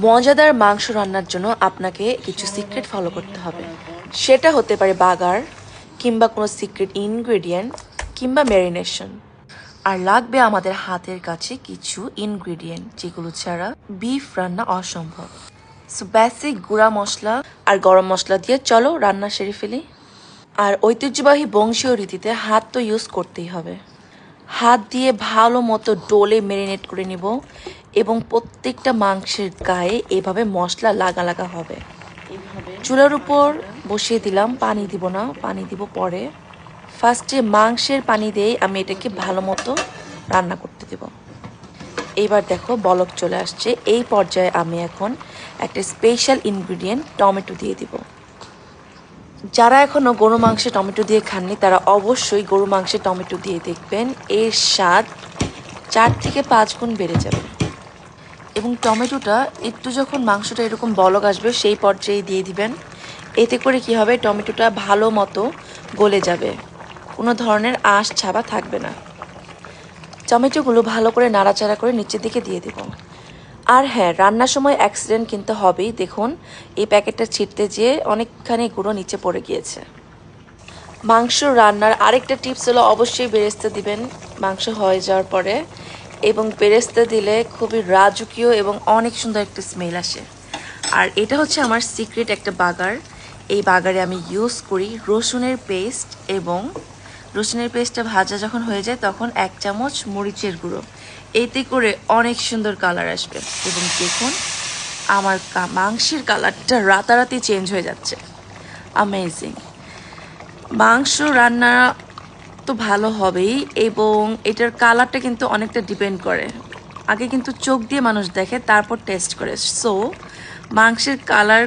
মজাদার মাংস রান্নার জন্য আপনাকে কিছু সিক্রেট ফলো করতে হবে। সেটা হতে পারে বাগার, কিংবা কোনো সিক্রেট ইনগ্রেডিয়েন্ট, কিংবা ম্যারিনেশন। আর লাগবে আমাদের হাতের কাছে কিছু ইনগ্রেডিয়েন্ট যেগুলো ছাড়া বিফ রান্না অসম্ভব। সো বেসিক গুঁড়া মশলা আর গরম মশলা দিয়ে চলো রান্না সেরে ফেলি। আর ঐতিহ্যবাহী বংশীয় রীতিতে হাত তো ইউজ করতেই হবে। হাত দিয়ে ভালো মতো ডোলে ম্যারিনেট করে নিব এবং প্রত্যেকটা মাংসের গায়ে এভাবে মশলা লাগা লাগা হবে। চুলার উপর বসিয়ে দিলাম, পানি দিব না, পানি দিব পরে। ফার্স্টে মাংসের পানি দিয়েই আমি এটাকে ভালো মতো রান্না করতে দেব। এইবার দেখো বলক চলে আসছে। এই পর্যায়ে আমি এখন একটা স্পেশাল ইনগ্রিডিয়েন্ট টমেটো দিয়ে দিব। যারা এখনও গরু মাংসে টমেটো দিয়ে খাননি তারা অবশ্যই গরু মাংসে টমেটো দিয়ে দেখবেন, এর স্বাদ 4 থেকে 5 গুণ বেড়ে যাবে। এবং টমেটোটা একটু যখন মাংসটা এরকম বলক আসবে সেই পর্যায়ে দিয়ে দিবেন। এতে করে কি হবে, টমেটোটা ভালো মতো গলে যাবে, কোনো ধরনের আঁশ ছাবা থাকবে না। টমেটোগুলো ভালো করে নাড়াচাড়া করে নিচের দিকে দিয়ে দেব। আর হ্যাঁ, রান্নার সময় অ্যাক্সিডেন্ট কিন্তু হবেই। দেখুন এই প্যাকেটটা ছিঁড়তে যেয়ে অনেকখানি গুঁড়ো নিচে পড়ে গিয়েছে। মাংস রান্নার আরেকটা টিপস হলো অবশ্যই বেরেস্তা দিবেন মাংস হয়ে যাওয়ার পরে, এবং বেরেস্তা দিলে খুবই রাজকীয় এবং অনেক সুন্দর একটা স্মেল আসে। আর এটা হচ্ছে আমার সিক্রেট একটা বাগার। এই বাগারে আমি ইউজ করি রসুনের পেস্ট, এবং রসুনের পেস্টটা ভাজা যখন হয়ে যায় তখন 1 চামচ মরিচের গুঁড়ো। এতে করে অনেক সুন্দর কালার আসবে। এবং দেখুন আমার মাংসের কালারটা রাতারাতি চেঞ্জ হয়ে যাচ্ছে। অ্যামেজিং। মাংস রান্না তো ভালো হবেই, এবং এটার কালারটা কিন্তু অনেকটা ডিপেন্ড করে। আগে কিন্তু চোখ দিয়ে মানুষ দেখে, তারপর টেস্ট করে। সো মাংসের কালার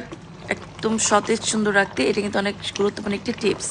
একদম সতেজ সুন্দর রাখতে এটা কিন্তু অনেক গুরুত্বপূর্ণ একটি টিপস।